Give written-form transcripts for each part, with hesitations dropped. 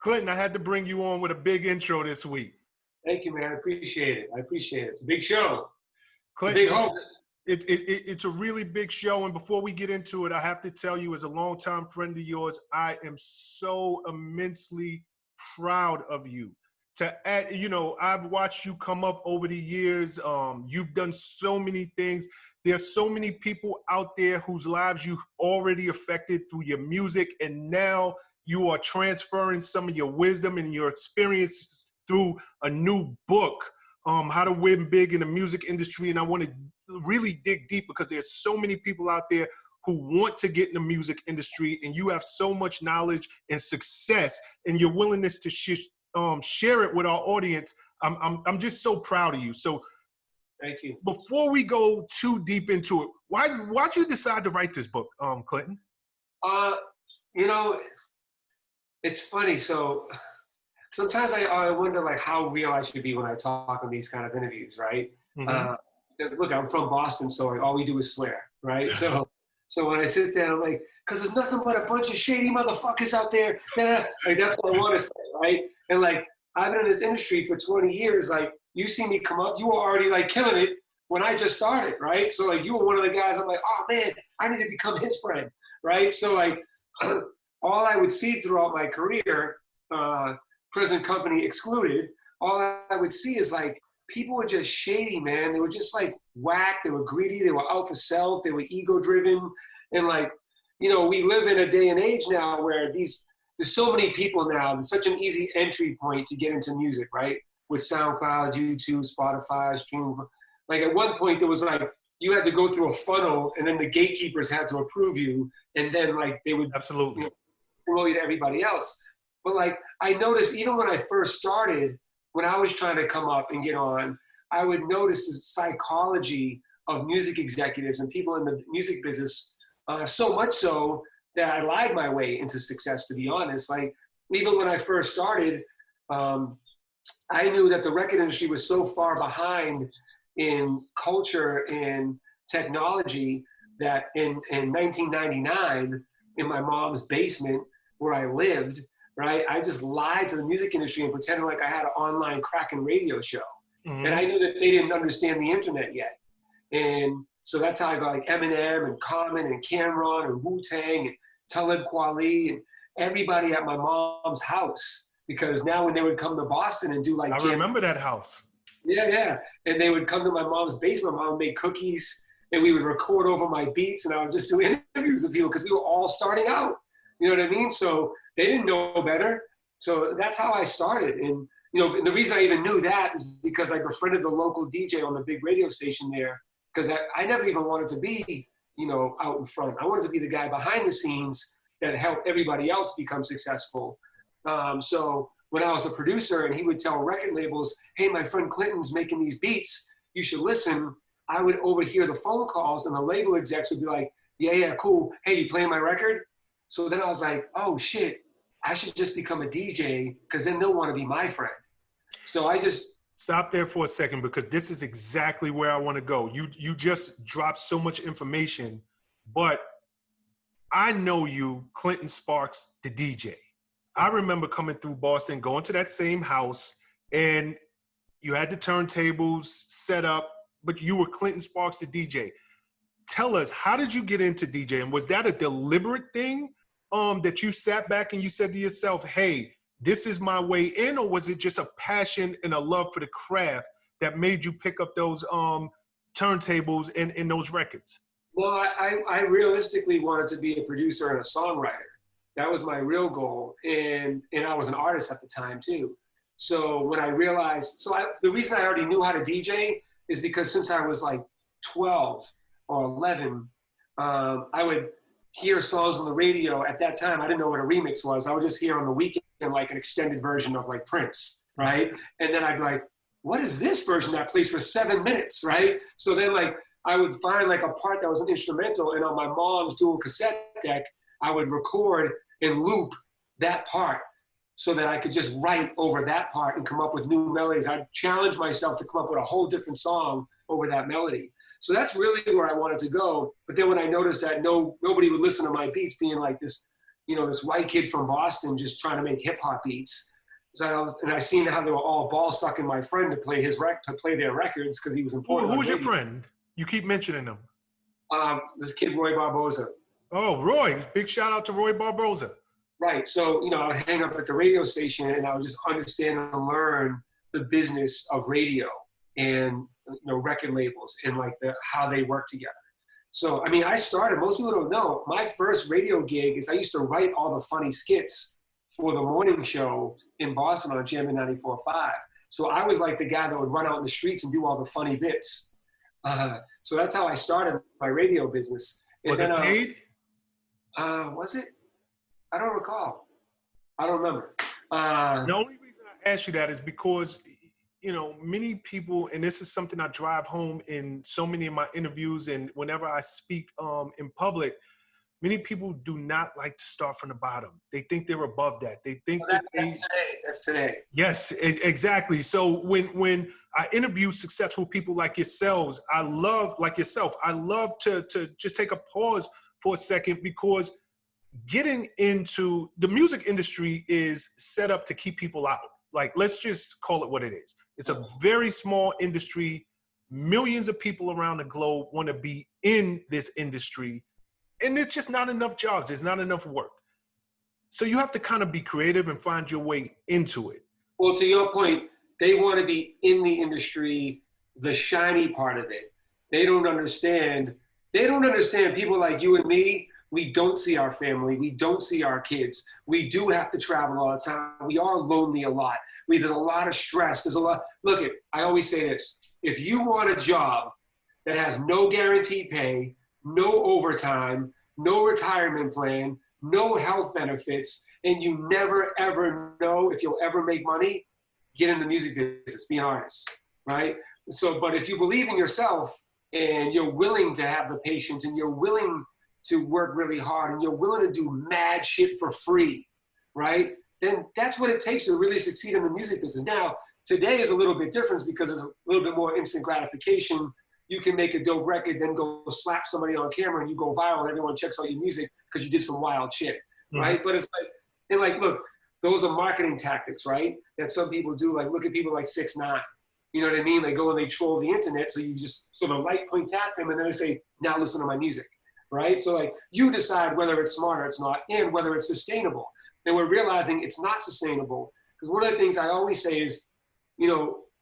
Clinton, I had to bring you on with a big intro this week. Thank you, man. I appreciate it. I appreciate it. It's a big show. Clinton, Big host. It's a really big show. And before we get into it, I have to tell you, as a longtime friend of yours, I am so immensely proud of you. I've watched you come up over the years. You've done so many things. There's so many people out there whose lives you've already affected through your music, and now you are transferring some of your wisdom and your experiences through a new book, How to Win Big in the Music Industry. And I want to really dig deep because there's so many people out there who want to get in the music industry, and you have so much knowledge and success, and your willingness to share it with our audience. I'm just so proud of you. So thank you. Before we go too deep into it, why'd you decide to write this book, Clinton? It's funny. So sometimes I wonder like how real I should be when I talk on these kind of interviews, right? Mm-hmm. Look, I'm from Boston, so all we do is swear, right? So when I sit there, I'm like, because there's nothing but a bunch of shady motherfuckers out there. Like, that's what I want to say, right? And like, I've been in this industry for 20 years. Like, you see me come up, you were already like killing it when I just started, right? So like, you were one of the guys. I'm like, oh man, I need to become his friend, right? So like, all I would see throughout my career, present company excluded, all I would see is like, people were just shady, man. They were just like whack. They were greedy. They were out for self. They were ego driven. And like, we live in a day and age now where there's so many people now. There's such an easy entry point to get into music, right? With SoundCloud, YouTube, Spotify, streaming. Like at one point there was like, you had to go through a funnel and then the gatekeepers had to approve you. And then like they would absolutely promote you to everybody else. But like, I noticed even when I first started, when I was trying to come up and get on, I would notice the psychology of music executives and people in the music business, so much so that I lied my way into success, to be honest. Like, even when I first started, I knew that the record industry was so far behind in culture and technology that in 1999, in my mom's basement where I lived, right? I just lied to the music industry and pretended like I had an online cracking radio show. Mm-hmm. And I knew that they didn't understand the internet yet. And so that's how I got like Eminem and Common and Cameron and Wu-Tang and Talib Kweli and everybody at my mom's house. Because now when they would come to Boston and do like— I remember that house. Yeah. And they would come to my mom's basement. My mom would make cookies and we would record over my beats and I would just do interviews with people because we were all starting out. You know what I mean? So they didn't know better. So that's how I started. And, the reason I even knew that is because I befriended the local DJ on the big radio station there, because I never even wanted to be, out in front. I wanted to be the guy behind the scenes that helped everybody else become successful. So when I was a producer and he would tell record labels, hey, my friend Clinton's making these beats, you should listen. I would overhear the phone calls and the label execs would be like, yeah, cool. Hey, you playing my record? So then I was like, oh shit, I should just become a DJ because then they'll want to be my friend. So I just— Stop there for a second because this is exactly where I want to go. You just dropped so much information, but I know you, Clinton Sparks, the DJ. I remember coming through Boston, going to that same house, and you had the turntables set up, but you were Clinton Sparks, the DJ. Tell us, how did you get into DJing? Was that a deliberate thing that you sat back and you said to yourself, hey, this is my way in, or was it just a passion and a love for the craft that made you pick up those turntables and those records? Well, I realistically wanted to be a producer and a songwriter. That was my real goal. And I was an artist at the time too. So when I realized, the reason I already knew how to DJ is because since I was like 12 or 11, I would hear songs on the radio. At that time, I didn't know what a remix was. I would just hear on the weekend like an extended version of like Prince, right? And then I'd be like, what is this version that plays for 7 minutes, right? So then like I would find like a part that was an instrumental, and on my mom's dual cassette deck, I would record and loop that part so that I could just write over that part and come up with new melodies. I'd challenge myself to come up with a whole different song over that melody. So that's really where I wanted to go. But then when I noticed that nobody would listen to my beats being like this, this white kid from Boston just trying to make hip hop beats. So I seen how they were all ball sucking my friend to play their records because he was important. Who's your friend? You keep mentioning them. This kid Roy Barboza. Oh, Roy! Big shout out to Roy Barboza. Right. So I would hang up at the radio station and I would just understand and learn the business of radio and record labels and like how they work together. So I mean, most people don't know, my first radio gig is I used to write all the funny skits for the morning show in Boston on Jammin' 94.5. So I was like the guy that would run out in the streets and do all the funny bits. So that's how I started my radio business. And was it paid? Was it? I don't recall. I don't remember. The only reason I ask you that is because, many people, and this is something I drive home in so many of my interviews and whenever I speak in public, many people do not like to start from the bottom. They think they're above that. They think that's today. Yes, exactly. So when I interview successful people like yourselves, I love to just take a pause for a second, because getting into the music industry is set up to keep people out. Like, let's just call it what it is. It's a very small industry. Millions of people around the globe want to be in this industry, and there's just not enough jobs. There's not enough work. So you have to kind of be creative and find your way into it. Well, to your point, they want to be in the industry, the shiny part of it. They don't understand people like you and me. We don't see our family. We don't see our kids. We do have to travel all the time. We are lonely a lot. There's a lot of stress. I always say this. If you want a job that has no guaranteed pay, no overtime, no retirement plan, no health benefits, and you never, ever know if you'll ever make money, get in the music business, be an artist, right? So, but if you believe in yourself and you're willing to have the patience and you're willing to work really hard and you're willing to do mad shit for free, right? Then that's what it takes to really succeed in the music business. Now, today is a little bit different because there's a little bit more instant gratification. You can make a dope record, then go slap somebody on camera and you go viral and everyone checks out your music because you did some wild shit, right? But it's look, those are marketing tactics, right? That some people do. Like, look at people like 6ix9ine. You know what I mean? They go and they troll the internet, so you just sort of light points at them and then they say, now listen to my music, right? So like, you decide whether it's smart or it's not, and whether it's sustainable. And we're realizing it's not sustainable, because one of the things I always say is,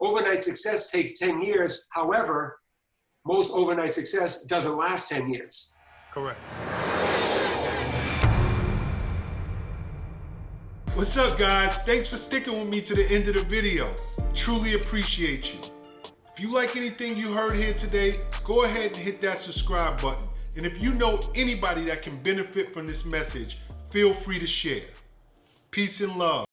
overnight success takes 10 years. However, most overnight success doesn't last 10 years. Correct. What's up, guys? Thanks for sticking with me to the end of the video. Truly appreciate you. If you like anything you heard here today, go ahead and hit that subscribe button. And if you know anybody that can benefit from this message, feel free to share. Peace and love.